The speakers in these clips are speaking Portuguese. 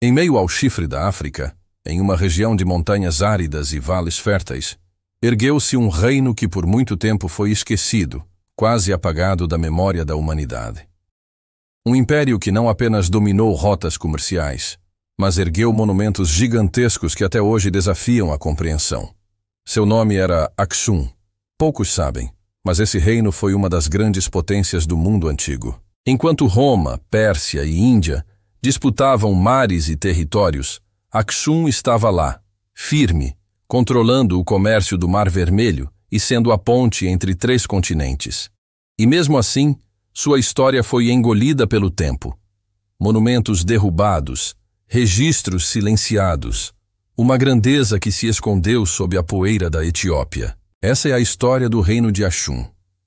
Em meio ao chifre da África, em uma região de montanhas áridas e vales férteis, ergueu-se um reino que por muito tempo foi esquecido, quase apagado da memória da humanidade. Um império que não apenas dominou rotas comerciais, mas ergueu monumentos gigantescos que até hoje desafiam a compreensão. Seu nome era Aksum. Poucos sabem, mas esse reino foi uma das grandes potências do mundo antigo. Enquanto Roma, Pérsia e Índia disputavam mares e territórios, Aksum estava lá, firme, controlando o comércio do Mar Vermelho e sendo a ponte entre 3 continentes. E mesmo assim, sua história foi engolida pelo tempo. Monumentos derrubados, registros silenciados, uma grandeza que se escondeu sob a poeira da Etiópia. Essa é a história do reino de Aksum,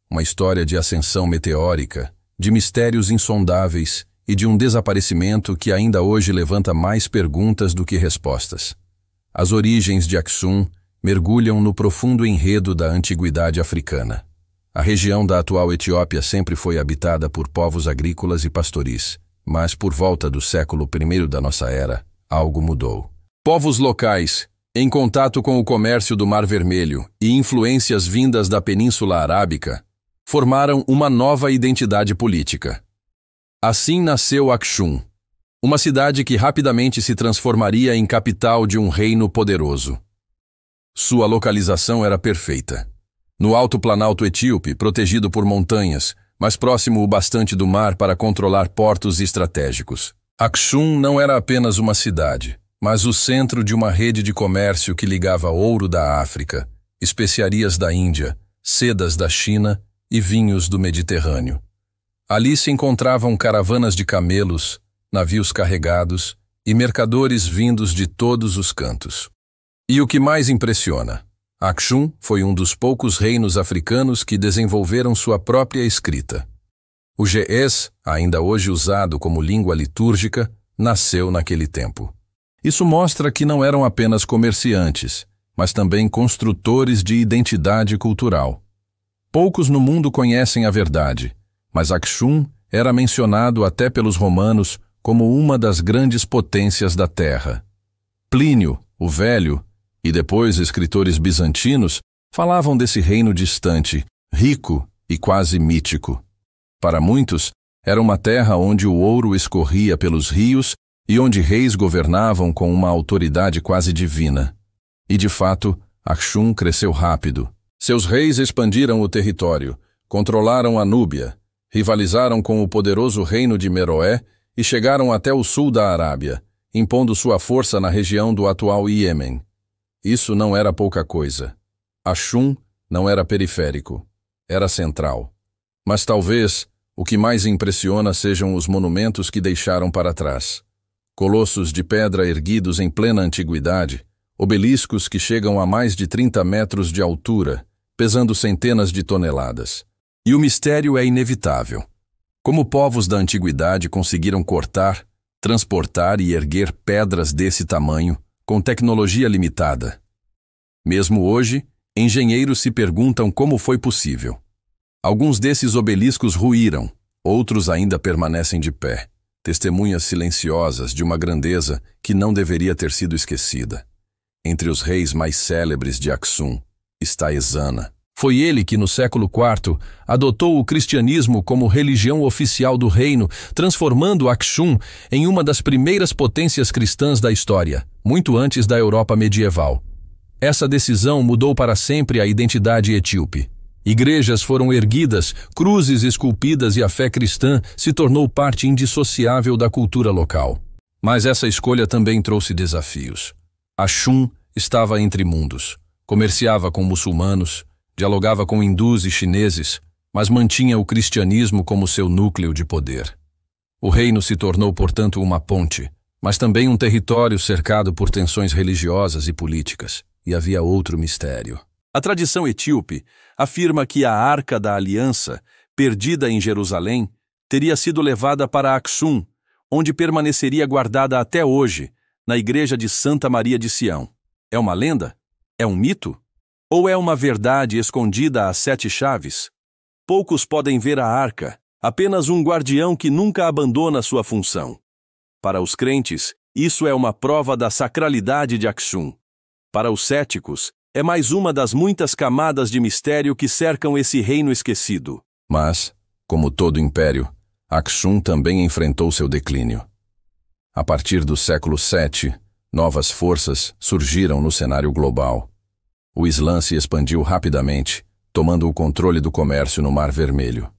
uma história de ascensão meteórica, de mistérios insondáveis e de um desaparecimento que ainda hoje levanta mais perguntas do que respostas. As origens de Aksum mergulham no profundo enredo da antiguidade africana. A região da atual Etiópia sempre foi habitada por povos agrícolas e pastoris, mas por volta do século I da nossa era, algo mudou. Povos locais, em contato com o comércio do Mar Vermelho e influências vindas da Península Arábica, formaram uma nova identidade política. Assim nasceu Aksum, uma cidade que rapidamente se transformaria em capital de um reino poderoso. Sua localização era perfeita. No alto planalto etíope, protegido por montanhas, mas próximo o bastante do mar para controlar portos estratégicos. Aksum não era apenas uma cidade, mas o centro de uma rede de comércio que ligava ouro da África, especiarias da Índia, sedas da China e vinhos do Mediterrâneo. Ali se encontravam caravanas de camelos, navios carregados e mercadores vindos de todos os cantos. E o que mais impressiona, Aksum foi um dos poucos reinos africanos que desenvolveram sua própria escrita. O ge'ez, ainda hoje usado como língua litúrgica, nasceu naquele tempo. Isso mostra que não eram apenas comerciantes, mas também construtores de identidade cultural. Poucos no mundo conhecem a verdade, mas Aksum era mencionado até pelos romanos como uma das grandes potências da terra. Plínio, o Velho, e depois escritores bizantinos, falavam desse reino distante, rico e quase mítico. Para muitos, era uma terra onde o ouro escorria pelos rios e onde reis governavam com uma autoridade quase divina. E de fato, Aksum cresceu rápido. Seus reis expandiram o território, controlaram a Núbia, rivalizaram com o poderoso reino de Meroé e chegaram até o sul da Arábia, impondo sua força na região do atual Iêmen. Isso não era pouca coisa. Aksum não era periférico, era central. Mas talvez o que mais impressiona sejam os monumentos que deixaram para trás. Colossos de pedra erguidos em plena antiguidade, obeliscos que chegam a mais de 30 metros de altura, pesando centenas de toneladas. E o mistério é inevitável. Como povos da antiguidade conseguiram cortar, transportar e erguer pedras desse tamanho, com tecnologia limitada? Mesmo hoje, engenheiros se perguntam como foi possível. Alguns desses obeliscos ruíram, outros ainda permanecem de pé, testemunhas silenciosas de uma grandeza que não deveria ter sido esquecida. Entre os reis mais célebres de Aksum está Ezana. Foi ele que, no século IV, adotou o cristianismo como religião oficial do reino, transformando Aksum em uma das primeiras potências cristãs da história, muito antes da Europa medieval. Essa decisão mudou para sempre a identidade etíope. Igrejas foram erguidas, cruzes esculpidas e a fé cristã se tornou parte indissociável da cultura local. Mas essa escolha também trouxe desafios. Aksum estava entre mundos, comerciava com muçulmanos, dialogava com hindus e chineses, mas mantinha o cristianismo como seu núcleo de poder. O reino se tornou, portanto, uma ponte, mas também um território cercado por tensões religiosas e políticas. E havia outro mistério. A tradição etíope afirma que a Arca da Aliança, perdida em Jerusalém, teria sido levada para Aksum, onde permaneceria guardada até hoje, na igreja de Santa Maria de Sião. É uma lenda? É um mito? Ou é uma verdade escondida às 7 chaves? Poucos podem ver a arca, apenas um guardião que nunca abandona sua função. Para os crentes, Isso é uma prova da sacralidade de Akshum. Para os céticos, é mais uma das muitas camadas de mistério que cercam esse reino esquecido. Mas, como todo império, Akshum também enfrentou seu declínio. A partir do século VII, novas forças surgiram no cenário global. O Islã se expandiu rapidamente, tomando o controle do comércio no Mar Vermelho.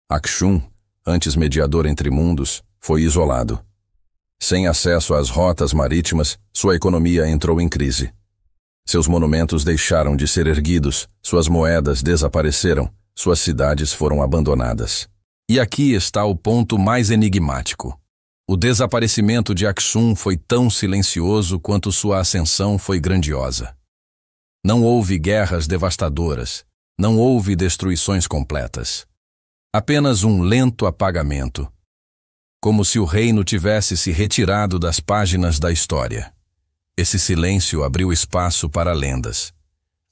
Akshum, antes mediador entre mundos, foi isolado. Sem acesso às rotas marítimas, sua economia entrou em crise. Seus monumentos deixaram de ser erguidos, suas moedas desapareceram, suas cidades foram abandonadas. E aqui está o ponto mais enigmático. O desaparecimento de Akshum foi tão silencioso quanto sua ascensão foi grandiosa. Não houve guerras devastadoras, não houve destruições completas. Apenas um lento apagamento, como se o reino tivesse se retirado das páginas da história. Esse silêncio abriu espaço para lendas.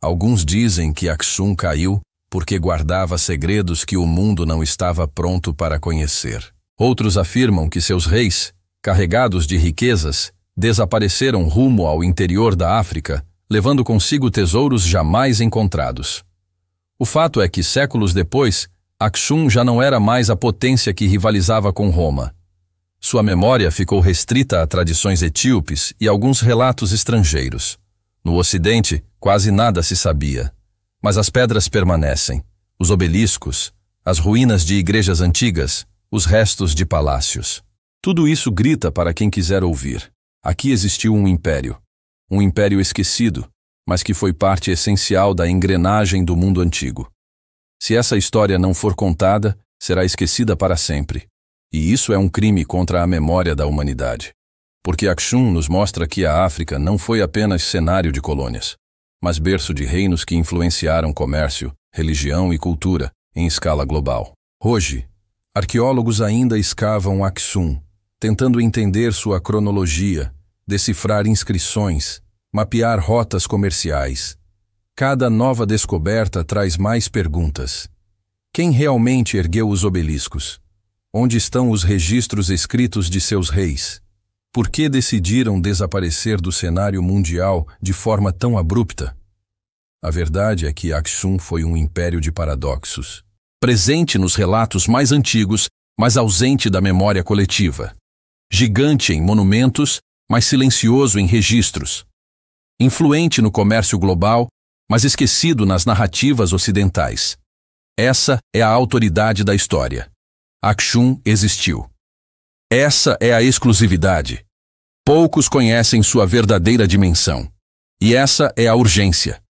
Alguns dizem que Akshum caiu porque guardava segredos que o mundo não estava pronto para conhecer. Outros afirmam que seus reis, carregados de riquezas, desapareceram rumo ao interior da África, levando consigo tesouros jamais encontrados. O fato é que, séculos depois, Akshum já não era mais a potência que rivalizava com Roma. Sua memória ficou restrita a tradições etíopes e alguns relatos estrangeiros. No Ocidente, quase nada se sabia. Mas as pedras permanecem, os obeliscos, as ruínas de igrejas antigas, os restos de palácios. Tudo isso grita para quem quiser ouvir. Aqui existiu um império esquecido, mas que foi parte essencial da engrenagem do mundo antigo. Se essa história não for contada, será esquecida para sempre. E isso é um crime contra a memória da humanidade. Porque Akshum nos mostra que a África não foi apenas cenário de colônias, mas berço de reinos que influenciaram comércio, religião e cultura em escala global. Hoje, arqueólogos ainda escavam Akshum, tentando entender sua cronologia, decifrar inscrições, mapear rotas comerciais. Cada nova descoberta traz mais perguntas. Quem realmente ergueu os obeliscos? Onde estão os registros escritos de seus reis? Por que decidiram desaparecer do cenário mundial de forma tão abrupta? A verdade é que Akshum foi um império de paradoxos. Presente nos relatos mais antigos, mas ausente da memória coletiva. Gigante em monumentos, mas silencioso em registros. Influente no comércio global, mas esquecido nas narrativas ocidentais. Essa é a autoridade da história. Akshum existiu. Essa é a exclusividade. Poucos conhecem sua verdadeira dimensão. E essa é a urgência.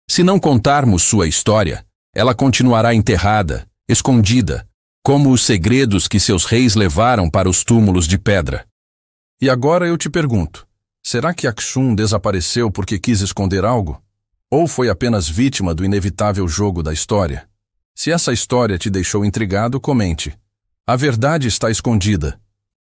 Se não contarmos sua história, ela continuará enterrada, escondida, como os segredos que seus reis levaram para os túmulos de pedra. E agora eu te pergunto, será que Akshum desapareceu porque quis esconder algo? Ou foi apenas vítima do inevitável jogo da história? Se essa história te deixou intrigado, comente. A verdade está escondida,